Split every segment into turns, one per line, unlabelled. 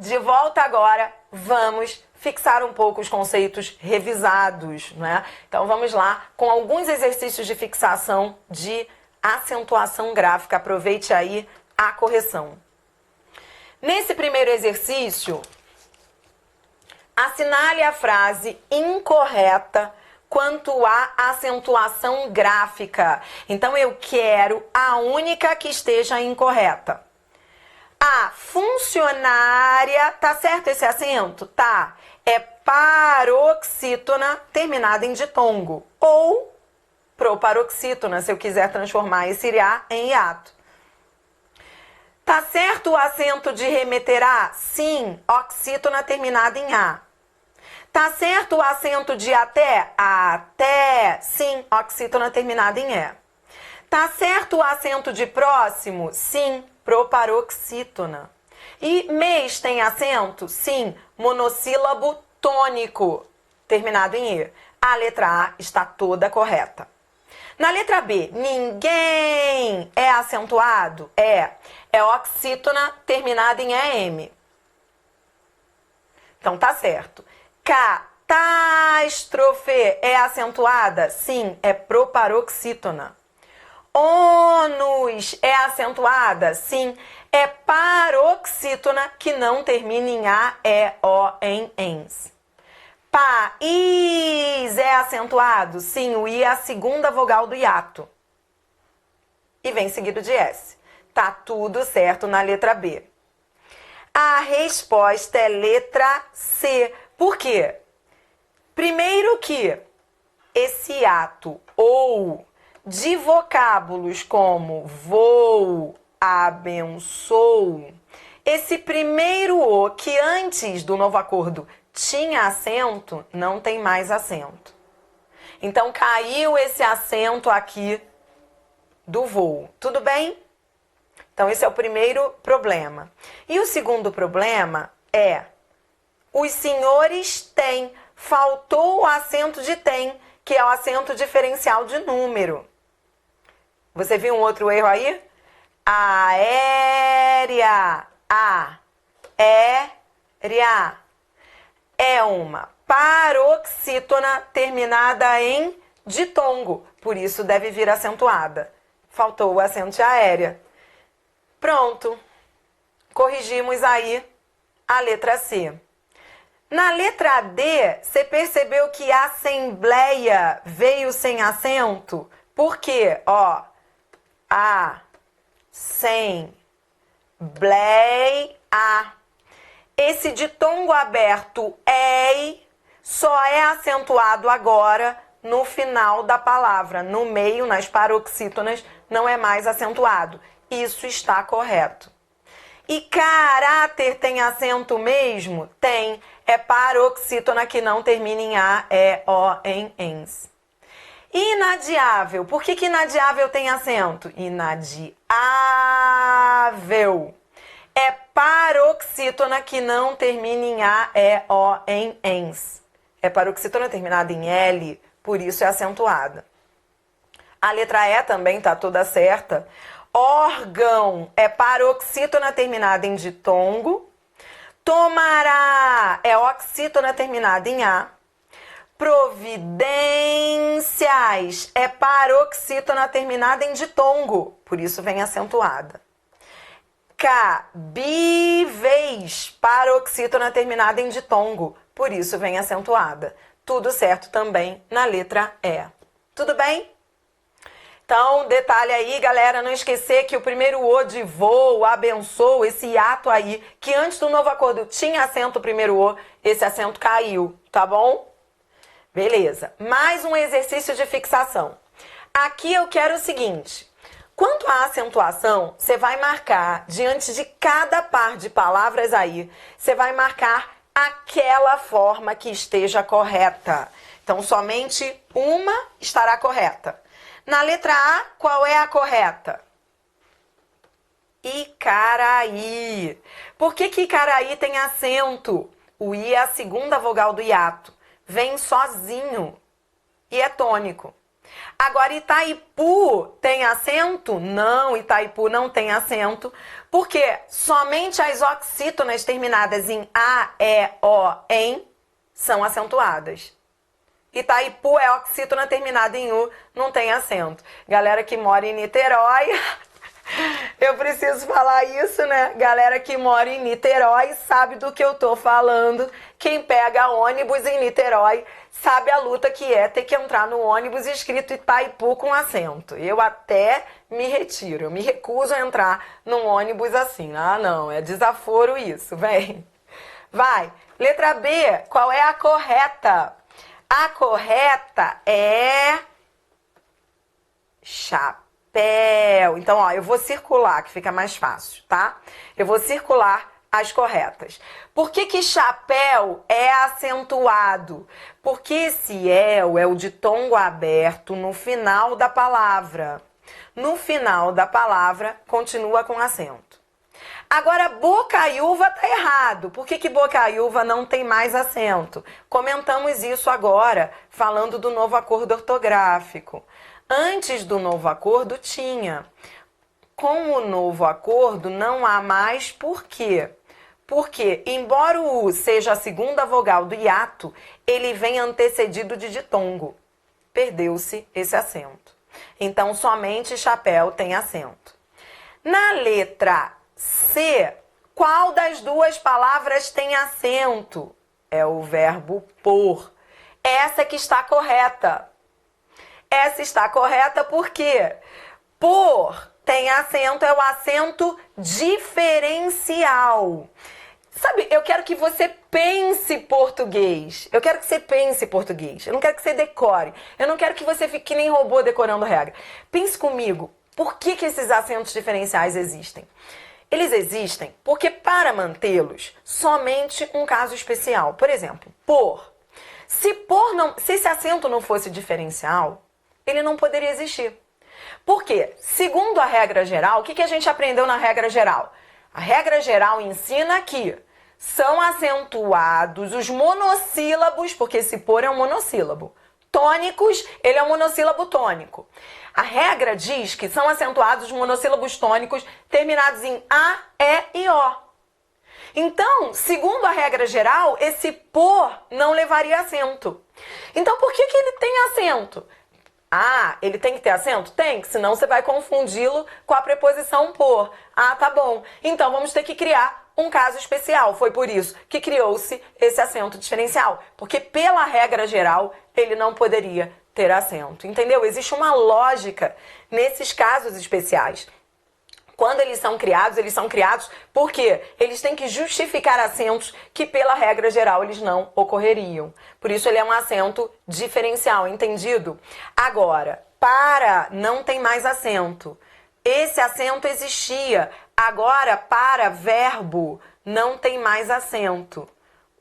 De volta agora, vamos fixar um pouco os conceitos revisados, né? Então vamos lá com alguns exercícios de fixação de acentuação gráfica. Aproveite aí a correção. Nesse primeiro exercício, assinale a frase incorreta quanto à acentuação gráfica. Então eu quero a única que esteja incorreta. A funcionária, tá certo esse acento? Tá. É paroxítona terminada em ditongo. Ou proparoxítona, se eu quiser transformar esse A em hiato. Tá certo o acento de remeterá? Sim, oxítona terminada em A. Tá certo o acento de até? Até. Sim, oxítona terminada em E. Tá certo o acento de próximo? Sim, proparoxítona. E mês tem acento? Sim, monossílabo tônico, terminado em E. A letra A está toda correta. Na letra B, ninguém é acentuado? É oxítona terminada em EM. Então tá certo. Catástrofe é acentuada? Sim, é proparoxítona. Ônus é acentuada? Sim, é paroxítona que não termina em A, E, O, em ENS. País é acentuado? Sim, o I é a segunda vogal do hiato. E vem seguido de S. Tá tudo certo na letra B. A resposta é letra C. Por quê? Primeiro que esse hiato ou de vocábulos como vou, abençoo, esse primeiro O que antes do novo acordo tinha acento, não tem mais acento. Então caiu esse acento aqui do voo. Tudo bem? Então esse é o primeiro problema. E o segundo problema é os senhores têm, faltou o acento de tem, que é o acento diferencial de número. Você viu um outro erro aí? Aérea. Aérea. É uma paroxítona terminada em ditongo. Por isso deve vir acentuada. Faltou o acento de aérea. Pronto. Corrigimos aí a letra C. Na letra D, você percebeu que a assembleia veio sem acento? Por quê? Ó, assembleia. Esse ditongo aberto ei só é acentuado agora no final da palavra. No meio, nas paroxítonas, não é mais acentuado. Isso está correto. E caráter tem acento mesmo? Tem. É paroxítona que não termina em A, E, O, em ENS. Inadiável. Por que inadiável tem acento? Inadiável. É paroxítona que não termina em A, E, O, em ENS. É paroxítona terminada em L, por isso é acentuada. A letra E também está toda certa. Órgão é paroxítona terminada em ditongo. Tomará é oxítona terminada em A. Providências é paroxítona terminada em ditongo, por isso vem acentuada. Cabíveis, paroxítona terminada em ditongo, por isso vem acentuada. Tudo certo também na letra E. Tudo bem? Então, detalhe aí, galera, não esquecer que o primeiro O de voo, abençoo, esse hiato aí, que antes do novo acordo tinha acento o primeiro O, esse acento caiu, tá bom? Beleza. Mais um exercício de fixação. Aqui eu quero o seguinte. Quanto à acentuação, você vai marcar, diante de cada par de palavras aí, você vai marcar aquela forma que esteja correta. Então, somente uma estará correta. Na letra A, qual é a correta? Icaraí. Por que Icaraí tem acento? O I é a segunda vogal do hiato. Vem sozinho e é tônico. Agora, Itaipu tem acento? Não, Itaipu não tem acento, porque somente as oxítonas terminadas em A, E, O, em são acentuadas. Itaipu é oxítona terminada em U, não tem acento. Galera que mora em Niterói, eu preciso falar isso, né? Galera que mora em Niterói sabe do que eu tô falando. Quem pega ônibus em Niterói sabe a luta que é ter que entrar no ônibus escrito Itaipu com acento. Eu até me retiro, eu me recuso a entrar num ônibus assim. Ah, não, é desaforo isso, vem. Vai. Letra B, qual é a correta? A correta é chapéu. Então, ó, eu vou circular, que fica mais fácil, tá? Eu vou circular as corretas. Por que que chapéu é acentuado? Porque esse el é o ditongo aberto no final da palavra. No final da palavra, continua com acento. Agora, bocaiúva tá errado. Por que que bocaiúva não tem mais acento? Comentamos isso agora, falando do novo acordo ortográfico. Antes do novo acordo tinha. Com o novo acordo não há mais por quê? Porque, embora o U seja a segunda vogal do hiato, ele vem antecedido de ditongo. Perdeu-se esse acento. Então, somente chapéu tem acento. Na letra C, qual das duas palavras tem acento? É o verbo pôr. Essa que está correta. Essa está correta porque pôr tem acento, é o acento diferencial. Sabe, eu quero que você pense português. Eu quero que você pense português. Eu não quero que você decore. Eu não quero que você fique que nem robô decorando regra. Pense comigo. Por que que esses acentos diferenciais existem? Eles existem porque, para mantê-los, somente um caso especial. Por exemplo, por. Se esse acento não fosse diferencial, ele não poderia existir. Por quê? Segundo a regra geral, o que a gente aprendeu na regra geral? A regra geral ensina que são acentuados os monossílabos, porque esse por é um monossílabo. Tônicos, ele é um monossílabo tônico. A regra diz que são acentuados os monossílabos tônicos terminados em A, E e O. Então, segundo a regra geral, esse por não levaria acento. Então, por que ele tem acento? Ah, ele tem que ter acento? Tem, senão você vai confundi-lo com a preposição por. Ah, tá bom. Então, vamos ter que criar um caso especial. Foi por isso que criou-se esse acento diferencial. Porque, pela regra geral, ele não poderia ter acento. Entendeu? Existe uma lógica nesses casos especiais. Quando eles são criados porque eles têm que justificar acentos que, pela regra geral, eles não ocorreriam. Por isso, ele é um acento diferencial, entendido? Agora, para não tem mais acento. Esse acento existia. Agora, para verbo, não tem mais acento.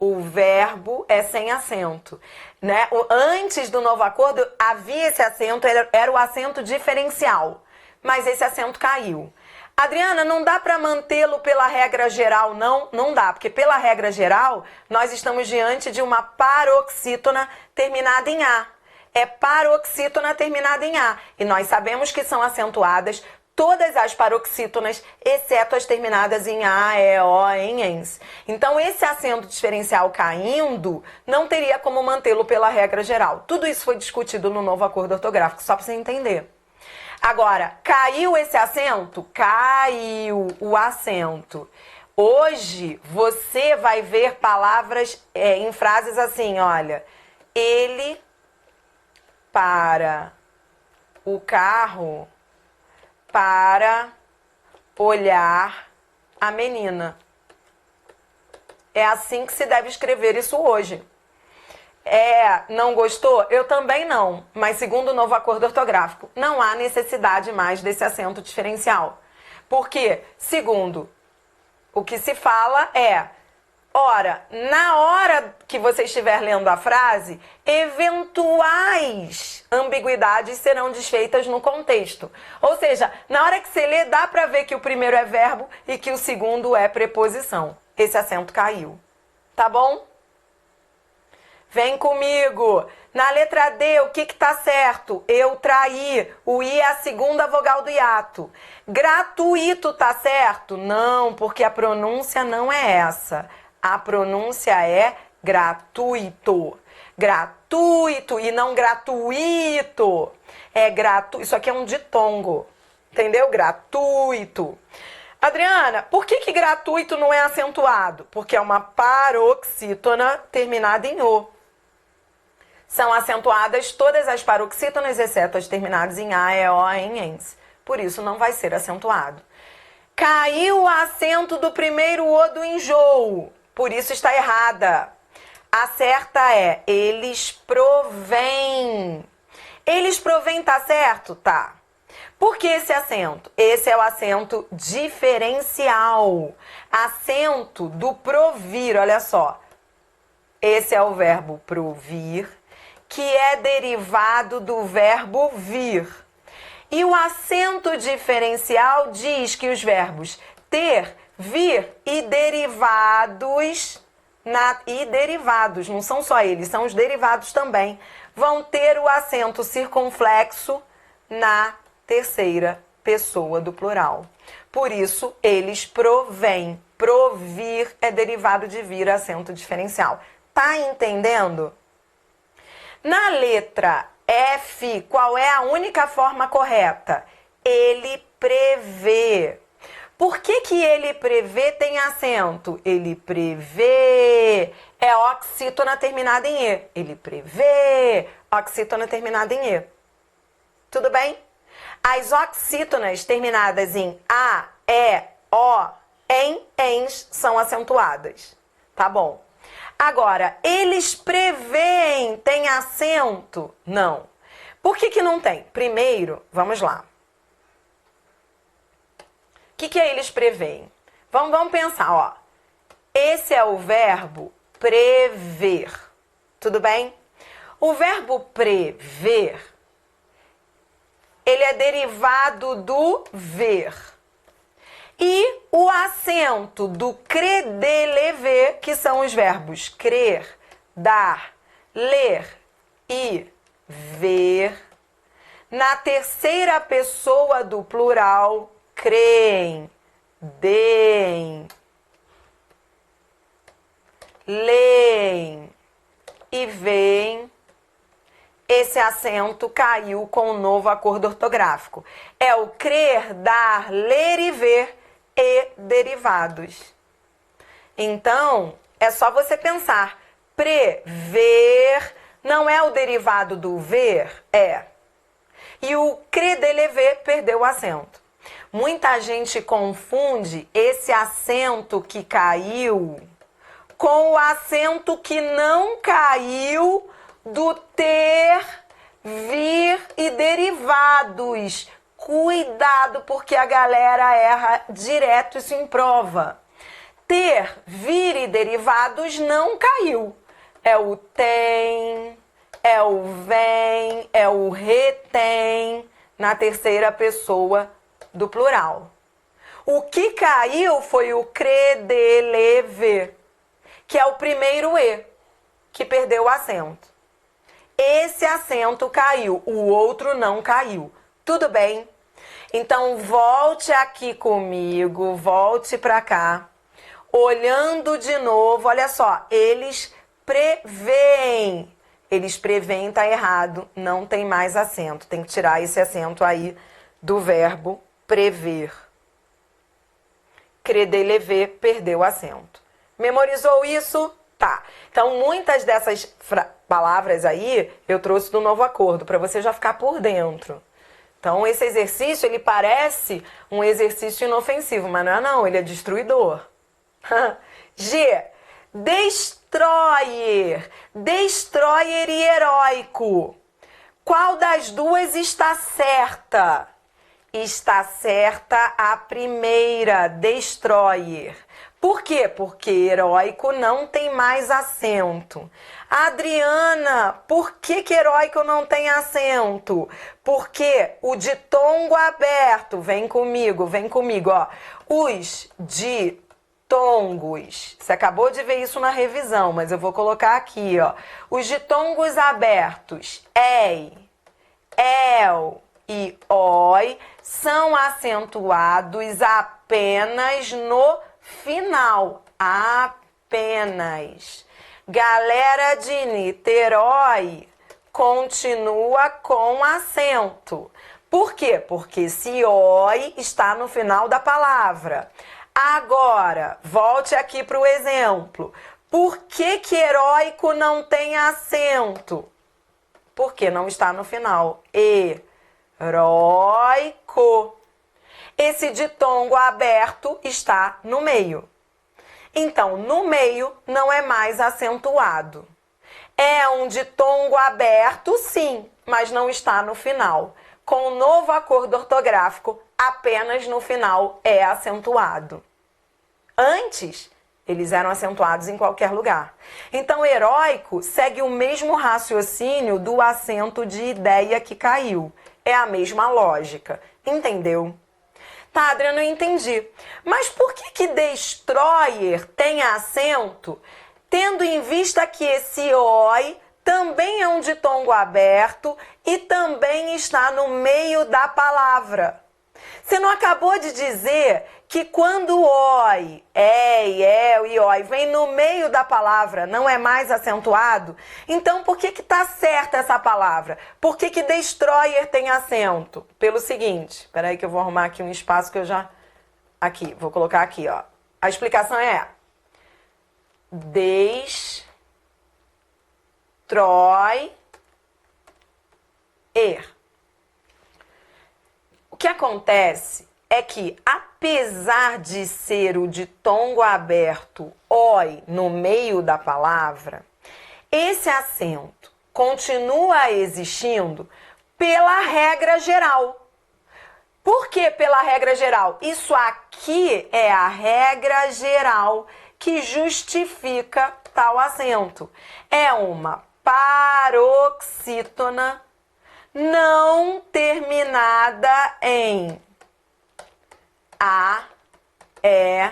O verbo é sem acento, né? Antes do novo acordo, havia esse acento, era o acento diferencial. Mas esse acento caiu. Adriana, não dá para mantê-lo pela regra geral, não? Não dá, porque pela regra geral, nós estamos diante de uma paroxítona terminada em A. É paroxítona terminada em A. E nós sabemos que são acentuadas todas as paroxítonas, exceto as terminadas em A, E, O, em ENS. Então, esse acento diferencial caindo, não teria como mantê-lo pela regra geral. Tudo isso foi discutido no novo acordo ortográfico, só para você entender. Agora, caiu esse acento? Caiu o acento. Hoje, você vai ver palavras em frases assim, olha. Ele para o carro para olhar a menina. É assim que se deve escrever isso hoje. Não gostou? Eu também não. Mas segundo o novo acordo ortográfico, não há necessidade mais desse acento diferencial. Porque, segundo o que se fala ora, na hora que você estiver lendo a frase, eventuais ambiguidades serão desfeitas no contexto. Ou seja, na hora que você lê, dá para ver que o primeiro é verbo e que o segundo é preposição. Esse acento caiu. Tá bom? Vem comigo. Na letra D, o que tá certo? Eu traí. O I é a segunda vogal do hiato. Gratuito tá certo? Não, porque a pronúncia não é essa. A pronúncia é gratuito. Gratuito e não gratuito. É gratuito. Isso aqui é um ditongo. Entendeu? Gratuito. Adriana, por que gratuito não é acentuado? Porque é uma paroxítona terminada em O. São acentuadas todas as paroxítonas, exceto as terminadas em A, E, O, em ENS. Por isso não vai ser acentuado. Caiu o acento do primeiro O do enjoo. Por isso está errada. A certa é eles provêm. Eles provêm, tá certo? Tá. Por que esse acento? Esse é o acento diferencial. Acento do provir, olha só. Esse é o verbo provir, que é derivado do verbo vir. E o acento diferencial diz que os verbos ter, vir e derivados, não são só eles, são os derivados também, vão ter o acento circunflexo na terceira pessoa do plural. Por isso, eles provêm. Provir é derivado de vir, acento diferencial. Tá entendendo? Na letra F, qual é a única forma correta? Ele prevê. Por que ele prevê tem acento? Ele prevê. É oxítona terminada em E. Ele prevê. Oxítona terminada em E. Tudo bem? As oxítonas terminadas em A, E, O, em, ENS são acentuadas. Tá bom. Agora, eles preveem, tem acento? Não. Por que não tem? Primeiro, vamos lá. O que é eles preveem? Vamos pensar, ó. Esse é o verbo prever. Tudo bem? O verbo prever, ele é derivado do ver. E o acento do creder, lever, que são os verbos crer, dar, ler e ver, na terceira pessoa do plural, creem, deem, leem e veem. Esse acento caiu com o novo acordo ortográfico. É o crer, dar, ler e ver e derivados. Então, é só você pensar. Prever não é o derivado do ver? É. E o creder, lever perdeu o acento. Muita gente confunde esse acento que caiu com o acento que não caiu do ter, vir e derivados. Cuidado, porque a galera erra direto isso em prova. Ter, vir e derivados não caiu. É o tem, é o vem, é o retém, na terceira pessoa do plural. O que caiu foi o creder, lever, que é o primeiro E, que perdeu o acento. Esse acento caiu, o outro não caiu. Tudo bem? Então, volte aqui comigo, volte para cá. Olhando de novo, olha só, eles preveem. Eles preveem, tá errado, não tem mais acento. Tem que tirar esse acento aí do verbo prever. Creder, lever, perdeu o acento. Memorizou isso? Tá. Então, muitas dessas palavras aí, eu trouxe do novo acordo, para você já ficar por dentro. Então, esse exercício, ele parece um exercício inofensivo, mas não, ele é destruidor. G. Destroyer. Destroyer e heróico. Qual das duas está certa? Está certa a primeira, destroyer. Por quê? Porque heróico não tem mais acento. Adriana, por que heróico não tem acento? Porque o ditongo aberto, vem comigo, ó. Os ditongos. Você acabou de ver isso na revisão, mas eu vou colocar aqui, ó. Os ditongos abertos, ei, el e oi, são acentuados apenas no final. Apenas. Galera de Niterói, continua com acento. Por quê? Porque esse oi está no final da palavra. Agora, volte aqui para o exemplo. Por que heróico não tem acento? Porque não está no final. Heróico. Esse ditongo aberto está no meio. Então, no meio não é mais acentuado. É um ditongo aberto, sim, mas não está no final. Com o novo acordo ortográfico, apenas no final é acentuado. Antes, eles eram acentuados em qualquer lugar. Então, heróico segue o mesmo raciocínio do acento de ideia que caiu. É a mesma lógica. Entendeu? Tá, Adriana, eu entendi. Mas por que destroyer tem acento, tendo em vista que esse oi também é um ditongo aberto e também está no meio da palavra? Você não acabou de dizer que quando oi, ei, el e oi vem no meio da palavra, não é mais acentuado? Então, por que tá certa essa palavra? Por que destroyer tem acento? Pelo seguinte, espera aí que eu vou arrumar aqui um espaço que eu já... Aqui, vou colocar aqui, ó. A explicação é... Destroyer. O que acontece é que, apesar de ser o ditongo aberto oi no meio da palavra, esse acento continua existindo pela regra geral. Por que pela regra geral? Isso aqui é a regra geral que justifica tal acento. É uma paroxítona não terminada em A, E,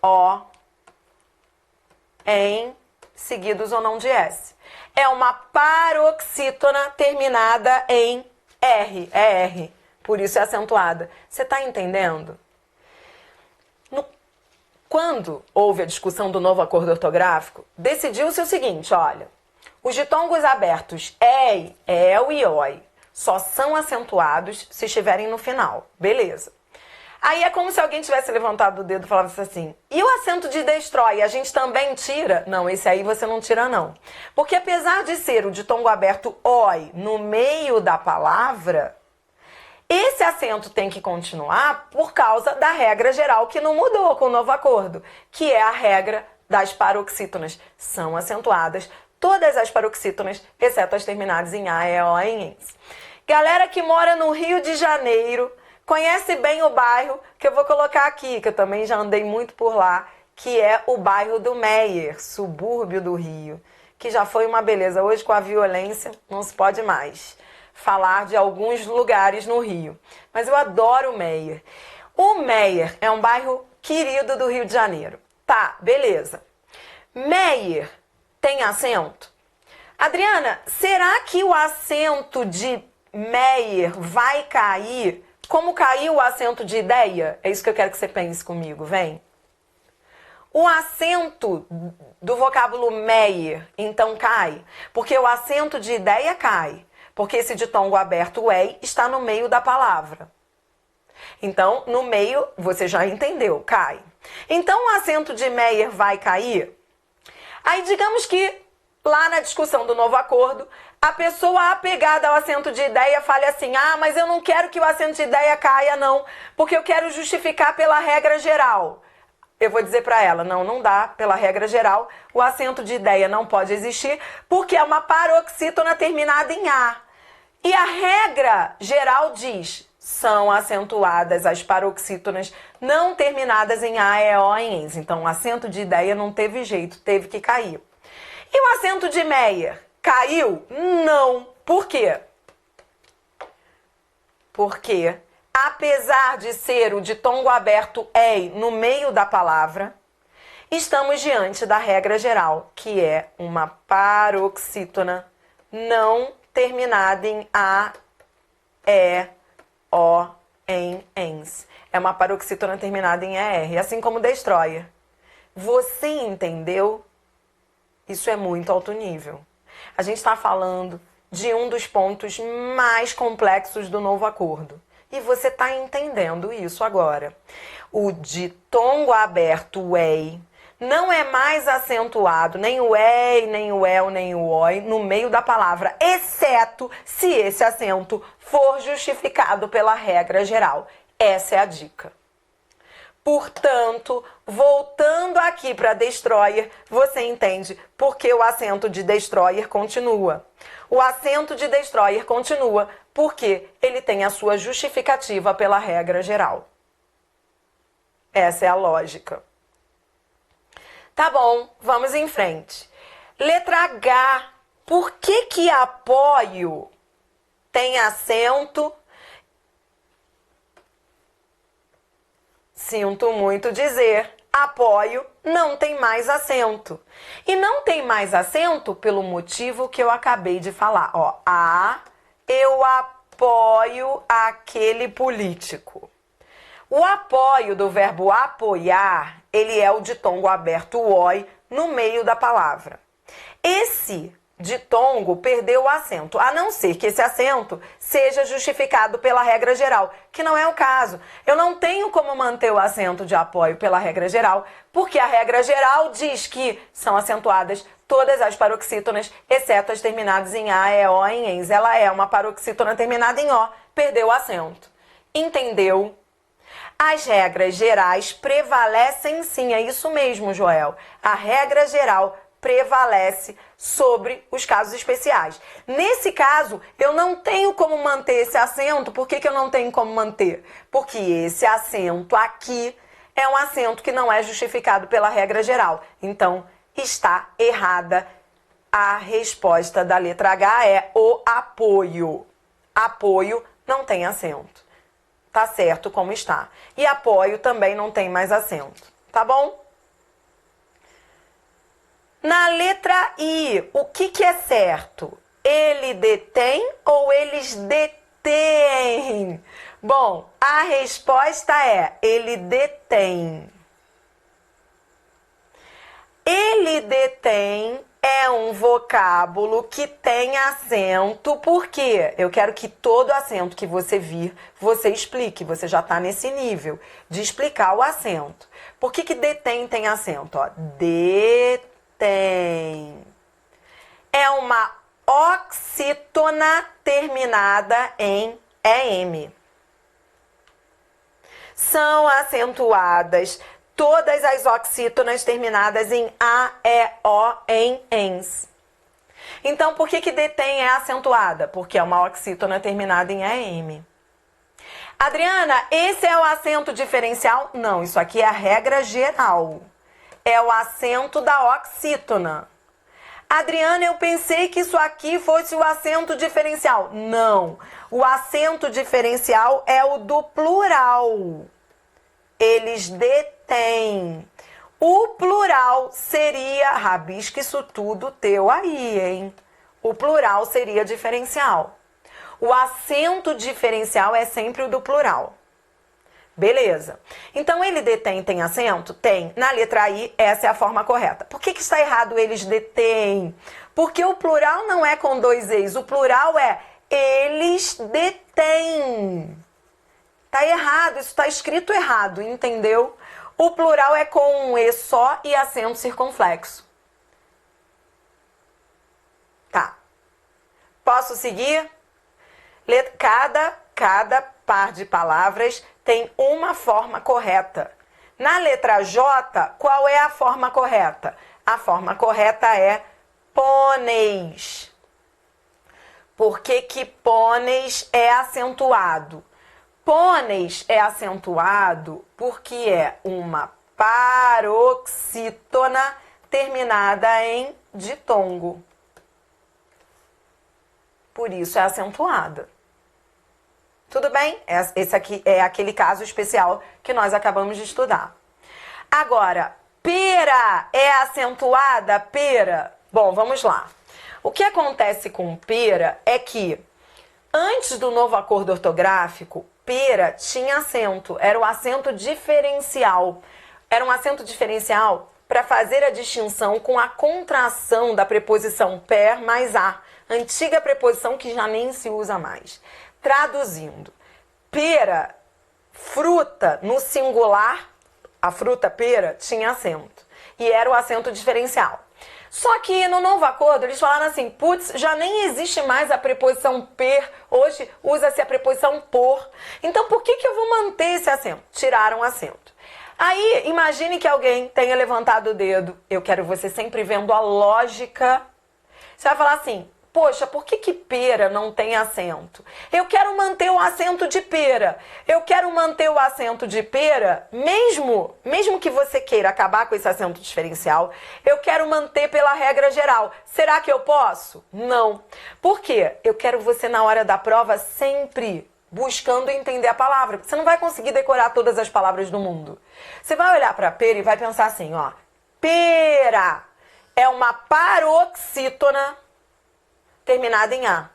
O, em seguidos ou não de S. É uma paroxítona terminada em R, é R, por isso é acentuada. Você está entendendo? Quando houve a discussão do novo acordo ortográfico, decidiu-se o seguinte, olha, os ditongos abertos ei, el e oi só são acentuados se estiverem no final. Beleza. Aí é como se alguém tivesse levantado o dedo e falasse assim, e o acento de destrói, a gente também tira? Não, esse aí você não tira não. Porque apesar de ser o ditongo aberto oi no meio da palavra, esse acento tem que continuar por causa da regra geral que não mudou com o novo acordo, que é a regra das paroxítonas. São acentuadas todas as paroxítonas, exceto as terminadas em A, E, O e em ENS. Galera que mora no Rio de Janeiro, conhece bem o bairro que eu vou colocar aqui, que eu também já andei muito por lá, que é o bairro do Meier, subúrbio do Rio, que já foi uma beleza. Hoje, com a violência, não se pode mais falar de alguns lugares no Rio. Mas eu adoro o Meier. O Meier é um bairro querido do Rio de Janeiro. Tá, beleza. Meier tem acento? Adriana, será que o acento de Meier vai cair como caiu o acento de ideia? É isso que eu quero que você pense comigo, vem. O acento do vocábulo Meier, então, cai, porque o acento de ideia cai, porque esse ditongo aberto ei está no meio da palavra. Então, no meio, você já entendeu, cai. Então, o acento de Meier vai cair? Aí, digamos que lá na discussão do novo acordo, a pessoa apegada ao acento de ideia fale assim, ah, mas eu não quero que o acento de ideia caia, não, porque eu quero justificar pela regra geral. Eu vou dizer para ela, não dá, pela regra geral, o acento de ideia não pode existir, porque é uma paroxítona terminada em A. E a regra geral diz, são acentuadas as paroxítonas não terminadas em A, E, O e em ENS. Então, o acento de ideia não teve jeito, teve que cair. E o acento de Meier caiu? Não. Por quê? Porque, apesar de ser o ditongo aberto ei no meio da palavra, Estamos diante da regra geral, que é uma paroxítona não terminada em A, E, O, em, ens. É uma paroxítona terminada em ER, assim como destroyer. Você entendeu? Isso é muito alto nível. A gente está falando de um dos pontos mais complexos do novo acordo. E você está entendendo isso agora. O ditongo aberto EI não é mais acentuado, nem o EI, nem o EL, nem o OI, no meio da palavra, exceto se esse acento for justificado pela regra geral. Essa é a dica. Portanto, voltando aqui para destroyer, você entende porque o acento de destroyer continua. O acento de destroyer continua porque ele tem a sua justificativa pela regra geral. Essa é a lógica. Tá bom, vamos em frente. Letra H. Por que apoio tem acento? Sinto muito dizer, apoio não tem mais acento. E não tem mais acento pelo motivo que eu acabei de falar. Ó, eu apoio aquele político. O apoio do verbo apoiar, ele é o ditongo aberto oi no meio da palavra. Esse ditongo perdeu o acento, a não ser que esse acento seja justificado pela regra geral, que não é o caso. Eu não tenho como manter o acento de apoio pela regra geral, porque a regra geral diz que são acentuadas todas as paroxítonas, exceto as terminadas em A, E, O, em ens. Ela é uma paroxítona terminada em O, perdeu o acento. Entendeu? As regras gerais prevalecem sim, é isso mesmo, Joel. A regra geral prevalece sobre os casos especiais. Nesse caso, eu não tenho como manter esse acento. Por que eu não tenho como manter? Porque esse acento aqui é um acento que não é justificado pela regra geral. Então, está errada. A resposta da letra H é o apoio. Apoio não tem acento. Tá certo como está. E apoio também não tem mais acento. Tá bom? Na letra I, o que é certo? Ele detém ou eles detêm? Bom, a resposta é ele detém. Ele detém é um vocábulo que tem acento, porque eu quero que todo acento que você vir, você explique. Você já está nesse nível de explicar o acento. Por que detém tem acento? Ó, detém. É uma oxítona terminada em EM. São acentuadas todas as oxítonas terminadas em A, E, O, em ens. Então, por que detém é acentuada? Porque é uma oxítona terminada em EM. Adriana, esse é o acento diferencial? Não, isso aqui é a regra geral. É o acento da oxítona. Adriana, eu pensei que isso aqui fosse o acento diferencial. Não, o acento diferencial é o do plural. Eles detêm. O plural seria, rabisca isso tudo teu aí, hein? O plural seria diferencial. O acento diferencial é sempre o do plural. Beleza. Então, ele detém, tem acento? Tem. Na letra I, essa é a forma correta. Por que está errado eles detêm? Porque o plural não é com dois e's. O plural é eles detêm. Tá errado, isso está escrito errado, entendeu? O plural é com um E só e acento circunflexo. Tá. Posso seguir? Cada par de palavras tem uma forma correta. Na letra J, qual é a forma correta? A forma correta é pôneis. Por que pôneis é acentuado? Pôneis é acentuado porque é uma paroxítona terminada em ditongo. Por isso é acentuada. Tudo bem? Esse aqui é aquele caso especial que nós acabamos de estudar. Agora, Pera é acentuada? Pera? Bom, vamos lá. O que acontece com pera é que, antes do novo acordo ortográfico, pera tinha acento. Era o acento diferencial. Era um acento diferencial para fazer a distinção com a contração da preposição per mais a. Antiga preposição que já nem se usa mais. Traduzindo, pera, fruta no singular, a fruta pera tinha acento. E era o acento diferencial. Só que no novo acordo eles falaram assim, putz, já nem existe mais a preposição per, hoje usa-se a preposição por. Então por que eu vou manter esse acento? Tiraram o acento. Aí imagine que alguém tenha levantado o dedo, eu quero você sempre vendo a lógica. Você vai falar assim, poxa, por que pera não tem acento? Eu quero manter o acento de pera. Eu quero manter o acento de pera, mesmo que você queira acabar com esse acento diferencial, eu quero manter pela regra geral. Será que eu posso? Não. Por quê? Eu quero você na hora da prova sempre buscando entender a palavra. Você não vai conseguir decorar todas as palavras do mundo. Você vai olhar para pera e vai pensar assim, ó. Pera é uma paroxítona terminada em A.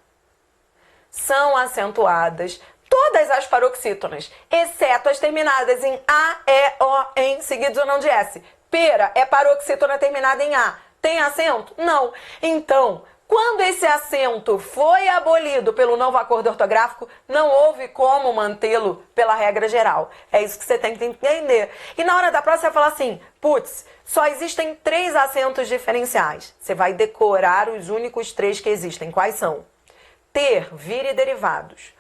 São acentuadas todas as paroxítonas, exceto as terminadas em A, E, O, em, seguidos ou não de S. Pera é paroxítona terminada em A. Tem acento? Não. Então, quando esse acento foi abolido pelo novo acordo ortográfico, não houve como mantê-lo pela regra geral. É isso que você tem que entender. E na hora da prova você vai falar assim, putz, só existem 3 acentos diferenciais. Você vai decorar os únicos 3 que existem. Quais são? Ter, vir e derivados.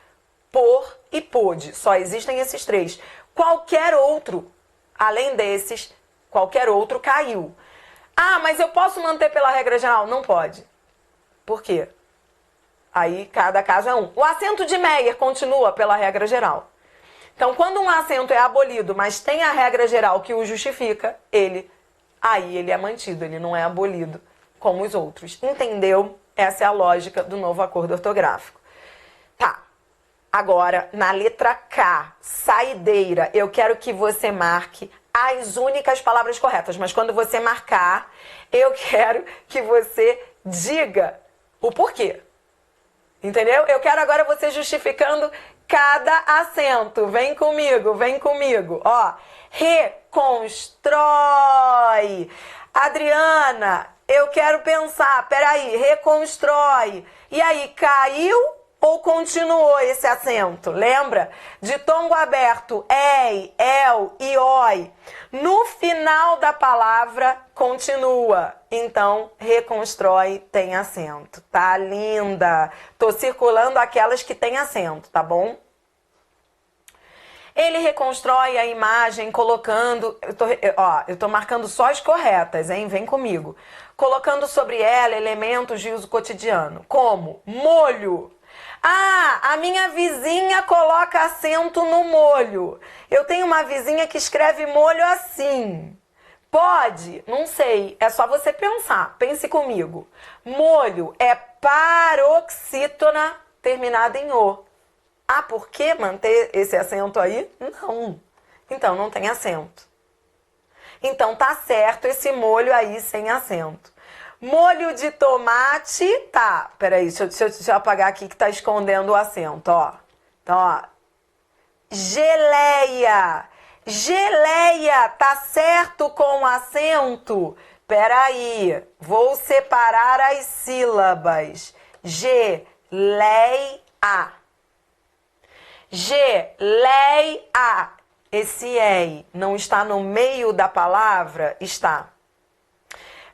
Por e pôde. Só existem esses 3. Qualquer outro, além desses, qualquer outro caiu. Ah, mas eu posso manter pela regra geral? Não pode. Por quê? Aí cada caso é um. O acento de Meyer continua pela regra geral. Então, quando um acento é abolido, mas tem a regra geral que o justifica, aí ele é mantido, ele não é abolido como os outros. Entendeu? Essa é a lógica do novo acordo ortográfico. Tá. Agora, na letra K, saideira, eu quero que você marque as únicas palavras corretas. Mas quando você marcar, eu quero que você diga o porquê. Entendeu? Eu quero agora você justificando cada acento. Vem comigo, vem comigo. Ó, reconstrói. Adriana, eu quero pensar. Peraí, reconstrói. E aí, caiu ou continuou esse acento? Lembra? De tongo aberto, ei, el e oi. No final da palavra, continua. Então, reconstrói tem acento. Tá linda? Tô circulando aquelas que tem acento, tá bom? Ele reconstrói a imagem colocando... Eu tô marcando só as corretas, hein? Vem comigo. Colocando sobre ela elementos de uso cotidiano, como molho. Ah, a minha vizinha coloca acento no molho. Eu tenho uma vizinha que escreve molho assim. Pode? Não sei. É só você pensar. Pense comigo. Molho é paroxítona terminada em O. Ah, por que manter esse acento aí? Não. Então não tem acento. Então tá certo esse molho aí sem acento. Molho de tomate, tá. Peraí, deixa eu apagar aqui que tá escondendo o acento, ó. Então, ó. Geleia. Geleia, tá certo com acento? Peraí, vou separar as sílabas. Geleia. Geleia. Esse ei não está no meio da palavra? Está.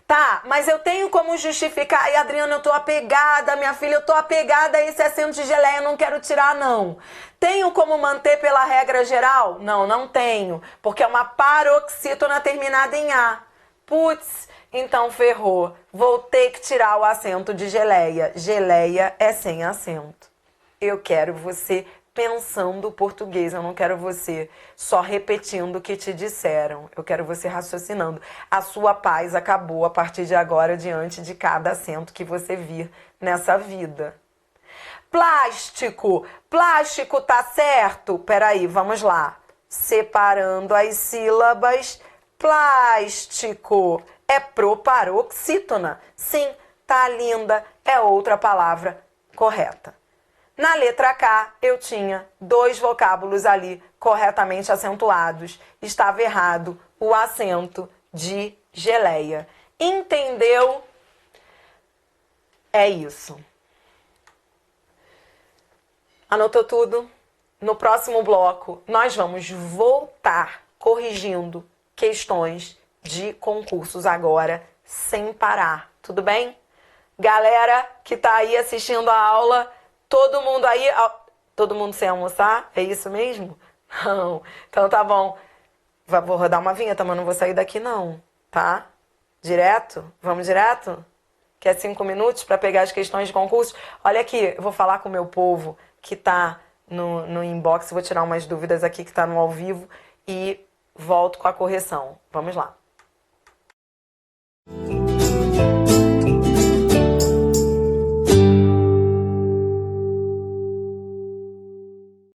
Tá, mas eu tenho como justificar. Ai, Adriana, eu tô apegada, minha filha, eu tô apegada a esse acento de geleia, eu não quero tirar, não. Tenho como manter pela regra geral? Não, não tenho, porque é uma paroxítona terminada em A. Putz, então ferrou. Vou ter que tirar o acento de geleia. Geleia é sem acento. Eu quero você pensando o português, eu não quero você só repetindo o que te disseram. Eu quero você raciocinando. A sua paz acabou a partir de agora diante de cada acento que você vir nessa vida. Plástico. Plástico tá certo? Peraí, vamos lá. Separando as sílabas, Plástico é proparoxítona. Sim, tá linda, é outra palavra correta. Na letra K, eu tinha 2 vocábulos ali corretamente acentuados. Estava errado o acento de geleia. Entendeu? É isso. Anotou tudo? No próximo bloco, nós vamos voltar corrigindo questões de concursos agora, sem parar. Tudo bem? Galera que tá aí assistindo a aula, todo mundo aí... Todo mundo sem almoçar? É isso mesmo? Não. Então tá bom. Vou rodar uma vinheta, mas não vou sair daqui não, tá? Direto? Vamos direto? Quer 5 minutos para pegar as questões de concurso? Olha aqui, eu vou falar com o meu povo que tá no inbox, vou tirar umas dúvidas aqui que tá no ao vivo e volto com a correção. Vamos lá.